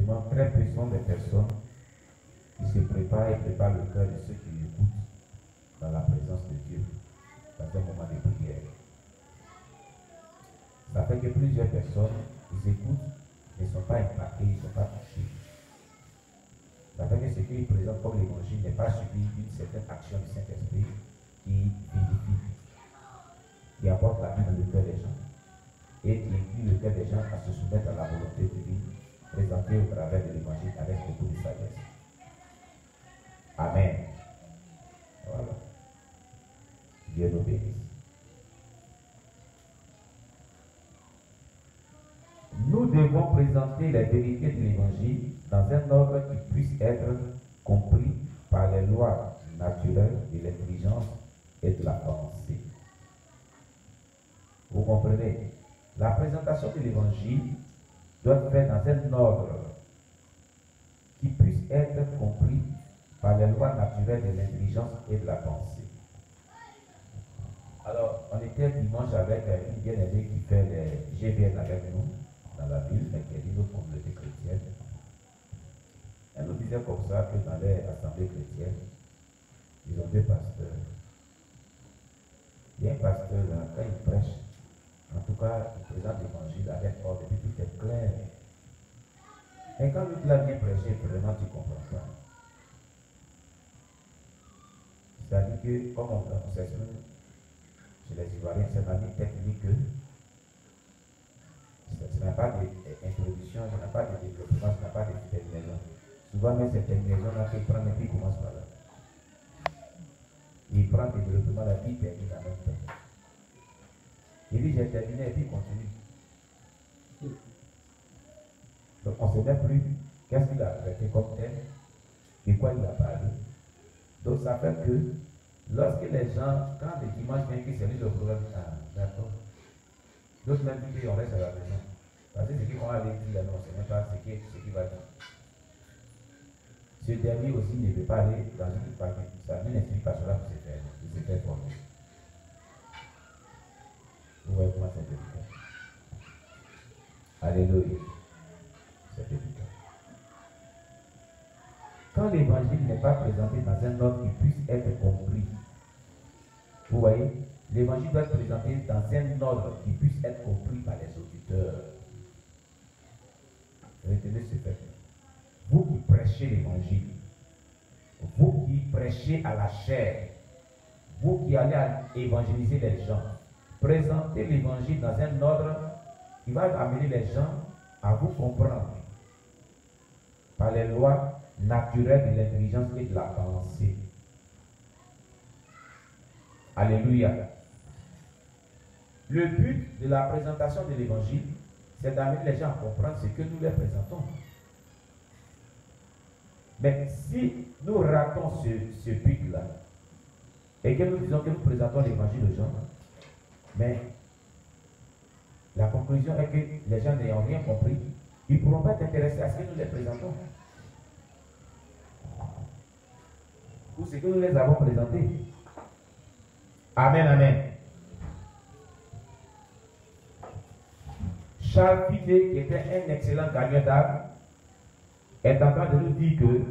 malheureusement, très peu sont des personnes qui se préparent et préparent le cœur de ceux qui l'écoutent dans la présence de Dieu, dans un moment de prière. Ça fait que plusieurs personnes, ils écoutent, ne sont pas impactés, ils ne sont pas touchés. Ça fait que ce qu'ils présentent comme l'évangile n'est pas suivi d'une certaine action du Saint-Esprit qui vivifie, qui apporte la vie dans le cœur des gens et qui inclut le cœur des gens à se soumettre à la volonté divine présentée au travers de l'évangile avec beaucoup de sagesse. Amen. Voilà. Dieu nous bénisse. Nous devons présenter les vérités de l'évangile dans un ordre qui puisse être compris par les lois naturelles de l'intelligence et de la pensée. Vous comprenez? La présentation de l'évangile doit être faite dans un ordre qui puisse être compris par les lois naturelles de l'intelligence et de la pensée. Alors, on était dimanche avec une bien-aimée qui fait les GVN avec nous dans la ville, mais qui est d'une autre communauté chrétienne. Elle nous disait comme ça que dans les assemblées chrétiennes, ils ont deux pasteurs. Il y a un pasteur là, quand il prêche, en tout cas, il présente l'évangile avec ordre, et puis tout est clair. Et quand lui l'a bien prêché, vraiment, tu ne comprends pas. C'est-à-dire que, comme on s'exprime chez les Ivoiriens, c'est une technique que ce n'est pas d'introduction, ce n'est pas de développement, ce n'est pas de terminaison. Souvent, même cette terminaison-là, il prend et puis il commence par là. Il prend le développement, la vie termine en même temps. Il dit, j'ai terminé et puis il continue. Donc, on ne sait même plus qu'est-ce qu'il a traité comme thème, de quoi il a parlé. Donc, ça fait que lorsque les gens, quand le dimanche vient, qu'ils se lisent le programme, ah, d'accord. D'autres même disent, on reste à la maison. Parce que ce qu'ils vont aller dire, non, ce n'est pas ce qu'il va dire. Ce dernier aussi ne veut pas aller dans une partie. Ça n'explique pas cela pour se faire former. Vous voyez comment c'est délicat. Alléluia. C'est délicat. Quand l'évangile n'est pas présenté dans un ordre qui puisse être compris, vous voyez, l'évangile doit être présenté dans un ordre qui puisse être compris par les auditeurs. Retenez ce fait. Vous qui prêchez l'évangile, vous qui prêchez à la chair, vous qui allez évangéliser les gens, présentez l'évangile dans un ordre qui va amener les gens à vous comprendre par les lois naturelles de l'intelligence et de la pensée. Alléluia. Le but de la présentation de l'évangile, c'est d'amener les gens à comprendre ce que nous leur présentons. Mais si nous ratons ce but-là, et que nous disons que nous présentons l'évangile aux gens, mais la conclusion est que les gens n'ayant rien compris, ils ne pourront pas être intéressés à ce que nous les présentons. Ou ce que nous les avons présenté. Amen, amen. Charles Finet, qui était un excellent gagnant d'âme, est en train de nous dire que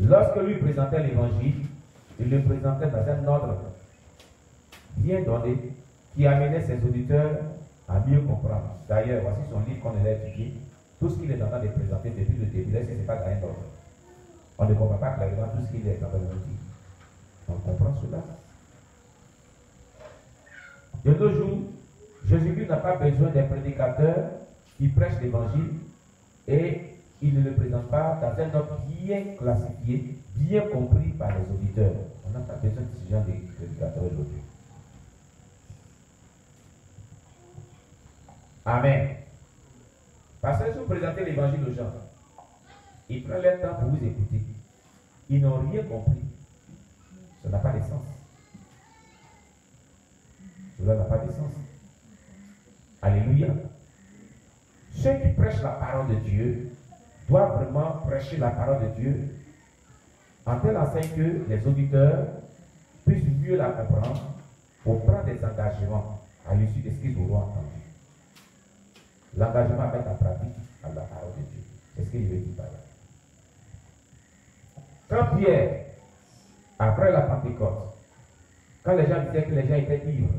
lorsque lui présentait l'évangile, il le présentait dans un ordre bien donné qui amenait ses auditeurs à mieux comprendre. D'ailleurs, voici son livre qu'on a étudié. Tout ce qu'il est en train de présenter depuis le début, là, ce n'est pas dans un ordre. On ne comprend pas clairement tout ce qu'il est en train de nous dire. On comprend cela. De nos jours, Jésus-Christ n'a pas besoin d'un prédicateur qui prêche l'évangile et il ne le présente pas dans un ordre bien classifié, bien compris par les auditeurs. On n'a pas besoin de ce genre de prédicateur aujourd'hui. Amen. Parce que si vous présentez l'évangile aux gens, ils prennent leur temps pour vous écouter. Ils n'ont rien compris. Ça n'a pas de sens. Cela n'a pas de sens. Alléluia. Ceux qui prêchent la parole de Dieu doivent vraiment prêcher la parole de Dieu en telle enseigne que les auditeurs puissent mieux la comprendre pour prendre des engagements à l'issue de ce qu'ils auront entendu. L'engagement à mettre en pratique à la parole de Dieu. Qu'est-ce qu'il veut dire par là? Quand Pierre, après la Pentecôte, quand les gens disaient que les gens étaient ivres,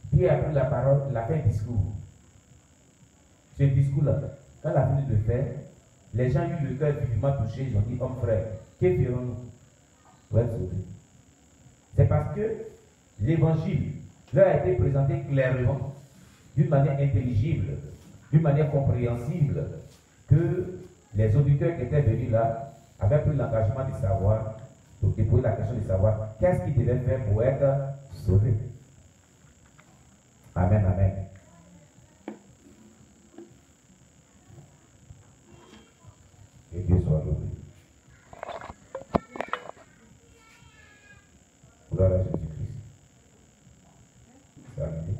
Pierre a pris la parole, il a fait un discours. Ce discours-là, quand il a fini de le faire, les gens ont eu le cœur vivement touché, ils ont dit, homme frère, que ferons-nous pour être sauvés? C'est parce que l'évangile leur a été présenté clairement, d'une manière intelligible, d'une manière compréhensible, que les auditeurs qui étaient venus là avaient pris l'engagement de savoir, de poser la question de savoir qu'est-ce qu'ils devaient faire pour être sauvés. Amen, amen. Que Dieu soit loué. Gloire à Jésus-Christ. Salut.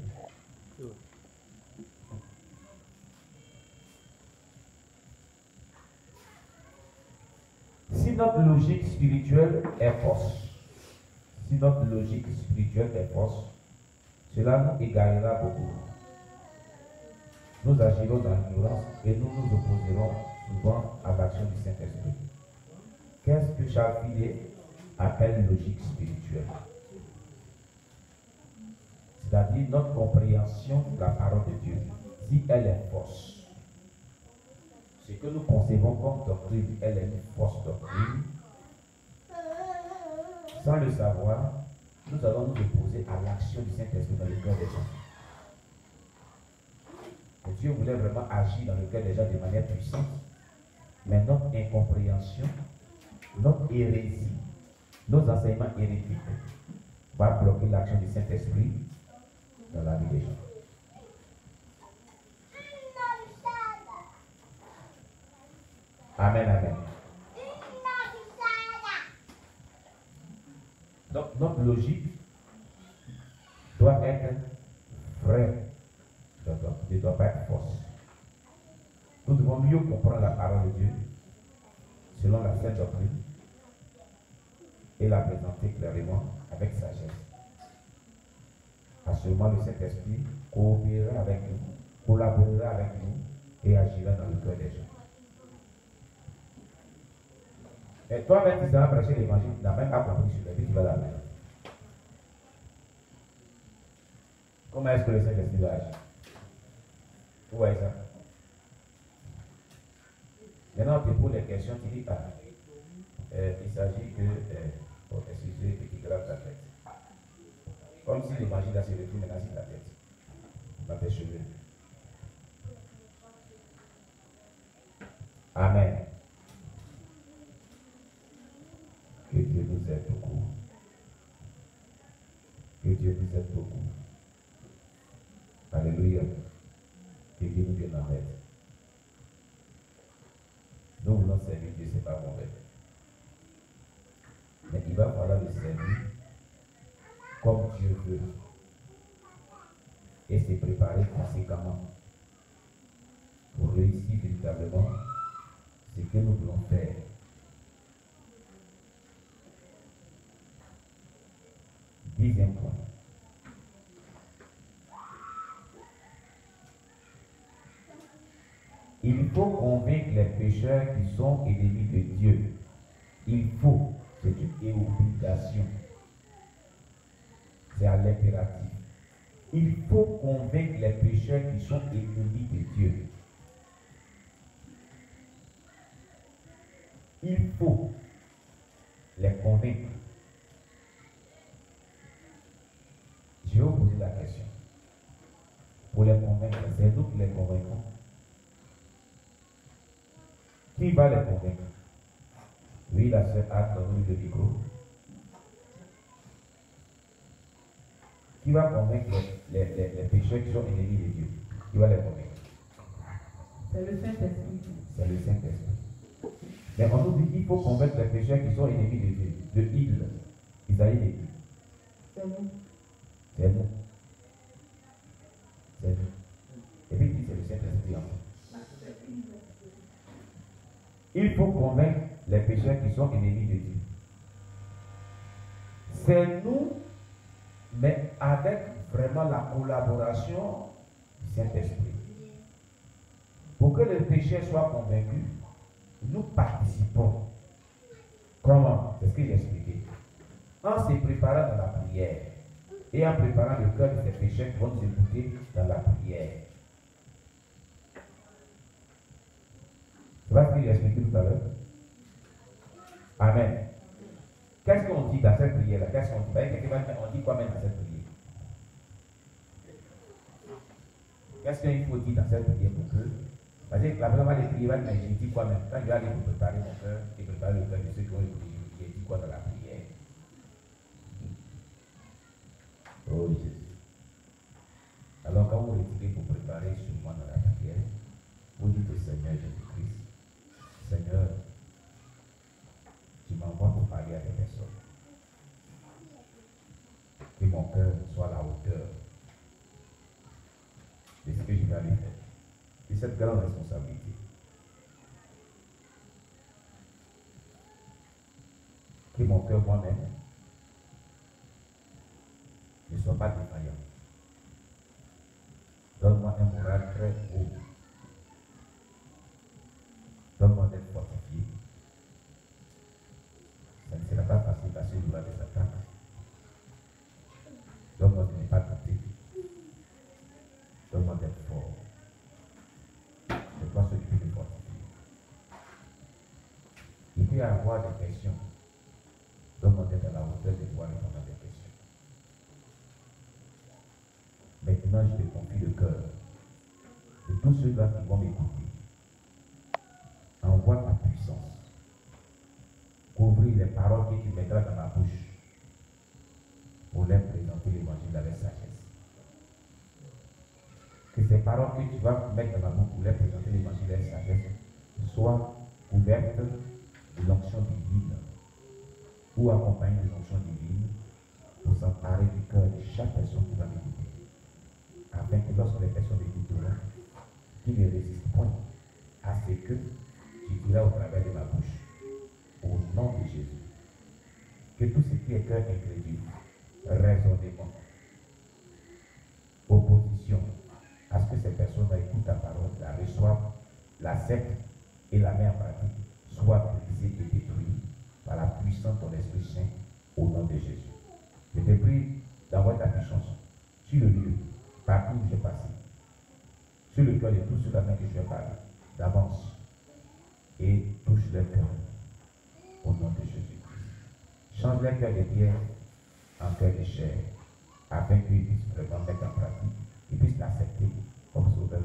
Si notre logique spirituelle est fausse, cela nous égarera beaucoup. Nous agirons dans l'ignorance et nous nous opposerons souvent à l'action du Saint-Esprit. Qu'est-ce que Charles Filet appelle logique spirituelle? C'est-à-dire notre compréhension de la parole de Dieu, si elle est fausse. Ce que nous concevons comme doctrine, elle est une fausse doctrine. Sans le savoir, nous allons nous opposer à l'action du Saint-Esprit dans le cœur des gens. Et Dieu voulait vraiment agir dans le cœur des gens de manière puissante. Mais notre incompréhension, notre hérésie, nos enseignements hérétiques va bloquer l'action du Saint-Esprit dans la vie des gens. Amen, amen. Donc, notre logique doit être vraie, ne doit pas être fausse. Nous devons mieux comprendre la parole de Dieu selon la sainte doctrine et la présenter clairement avec sagesse. À ce moment, le Saint-Esprit coopérera avec nous, collaborera avec nous et agira dans le cœur des gens. Et toi-même, tu seras prêcher l'évangile, tu n'as même pas compris sur le but, tu vas la faire. Comment est-ce que le Saint-Esprit va agir? Vous voyez ça? Maintenant, tu poses les questions, tu dis, il s'agit que, excusez, que tu graves ta tête. Comme si l'évangile a se retrouvé maintenant sur ta tête, dans tes cheveux. Amen. Que Dieu nous aide beaucoup. Que Dieu nous aide beaucoup. Alléluia. Que Dieu nous vienne en aide. Nous voulons servir Dieu, ce n'est pas mauvais. Mais il va falloir le servir comme Dieu veut. Et se préparer conséquemment pour réussir véritablement ce que nous voulons faire. Dixième point. Il faut convaincre les pécheurs qui sont ennemis de Dieu. Il faut, c'est une obligation. C'est à l'impératif. Il faut convaincre les pécheurs qui sont ennemis de Dieu. Il faut les convaincre. Je vais vous poser la question. Pour les convaincre, c'est nous qui les convaincons. Qui va les convaincre? Oui, la sœur a donné le micro. Qui va convaincre les pécheurs qui sont ennemis de Dieu? Qui va les convaincre? C'est le Saint-Esprit. C'est le Saint-Esprit. Mais on nous dit qu'il faut convaincre les pécheurs qui sont ennemis de Dieu. De il. Isaïe dit. C'est nous. C'est nous. C'est nous. Et puis il dit c'est le Saint-Esprit en fait. Il faut convaincre les pécheurs qui sont ennemis de Dieu. C'est nous, mais avec vraiment la collaboration du Saint-Esprit. Pour que le pécheur soit convaincu, nous participons. Comment? C'est ce que j'ai expliqué. En se préparant dans la prière et en préparant le cœur de ces pécheurs qui vont nous écouter dans la prière. C'est pas ce que j'ai expliqué tout à l'heure. Amen. Qu'est-ce qu'on dit dans cette prière-là? Qu'est-ce qu'on dit? On dit quoi même dans cette prière? Qu'est-ce qu'il faut dire dans cette prière pour que? Parce que la première fois, les prières, mais j'ai dit quoi même? Quand je vais aller pour préparer mon cœur et préparer le cœur de ceux qui ont écouté, j'ai dit quoi dans la prière? Oh Jésus. Alors quand vous retirez pour préparer sûrement dans la prière, vous dites au Seigneur Jésus-Christ, Seigneur, tu m'envoies pour parler à des personnes. Que mon cœur soit à la hauteur de ce que je vais aller faire. C'est cette grande responsabilité. Que mon cœur moi-même ne soit pas défaillant. Donne-moi un moral très haut. Donne-moi d'être fortifié. Ça ne sera pas facile parce qu'il y aura des attaques. Donne-moi de ne pas douter. Donne-moi d'être fort. C'est toi celui qui peut me fortifier. Il peut y avoir des questions. Donne-moi d'être à la hauteur de pouvoir répondre à des questions. Maintenant, je te confie le cœur de tous ceux-là qui vont m'écouter. Envoie ta puissance. Couvrir les paroles que tu mettras dans ma bouche pour leur présenter l'évangile avec sagesse. Que ces paroles que tu vas mettre dans ma bouche pour leur présenter l'évangile avec sagesse soient couvertes de l'onction divine ou accompagnées de l'onction divine pour s'emparer du cœur de chaque personne qui va m'écouter. Afin que lorsque les personnes écouteront, qu'ils ne résistent point à ce que tu diras au travers de ma bouche. Au nom de Jésus. Que tout ce qui est cœur incrédule, raisonnement, opposition, à ce que ces personnes écoutent ta parole, la reçoivent, l'acceptent et la mettent en pratique, soit brisée et détruite par la puissance de ton Esprit Saint au nom de Jésus. Je te prie d'avoir ta puissance sur le lieu, partout où j'ai passé, sur le cœur de tous ceux-là que je vais parler, d'avance, et touche leur cœur au nom de Jésus-Christ. Change leur cœur de pierre en cœur de chair, afin qu'ils puissent vraiment mettre en pratique, qu'ils puissent l'accepter comme sauveur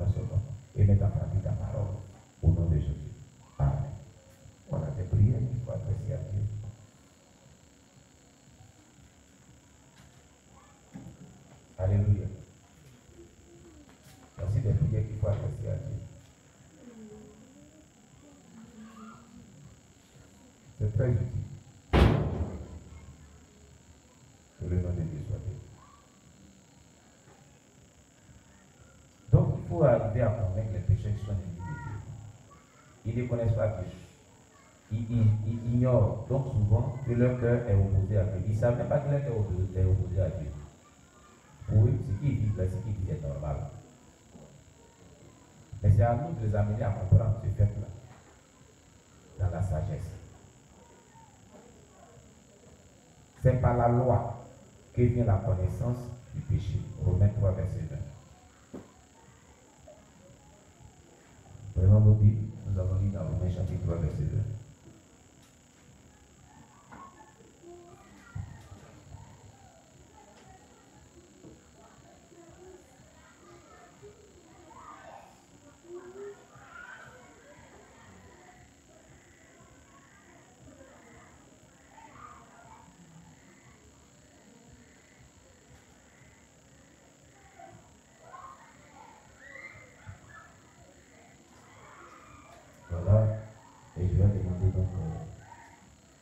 et mettre en pratique ta parole au nom de Jésus. Amen. Voilà des prières qu'il faut adresser à Dieu. Alléluia. Voici des prières qu'il faut adresser à Dieu. C'est très utile. Que le nom de Dieu soit béni. Donc, il faut arriver à convaincre les pécheurs qui sont ennemis de Dieu. Ils ne connaissent pas Dieu. Ils ignorent donc souvent que leur cœur est opposé à Dieu. Ils ne savent même pas que leur cœur est opposé à Dieu. Pour eux, ce qu'ils vivent là, ce qu'ils disent est normal. Mais c'est à nous de les amener à comprendre ce fait-là dans la sagesse. C'est par la loi que vient la connaissance du péché. Romains 3, verset 20. Prenons nos Bibles, nous avons lu dans Romains chapitre 3, verset 20. Voilà, et je vais demander donc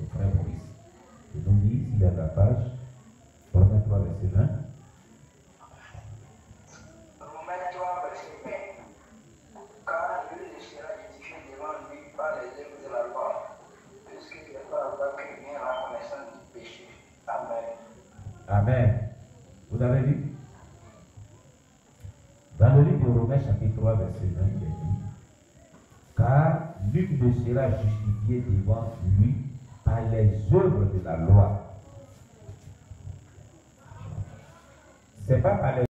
au frère Maurice de nous lire s'il y a la page, Romains 3, verset 20. Romains 3, verset 20. Car nul ne sera justifié devant lui par les œuvres de la loi, puisque c'est par la loi que vient la connaissance du péché. Amen. Amen. Vous avez lu? Dans le livre de Romains chapitre 3, verset 20, il est dit, te seras justifié devant lui par les œuvres de la loi. C'est pas par les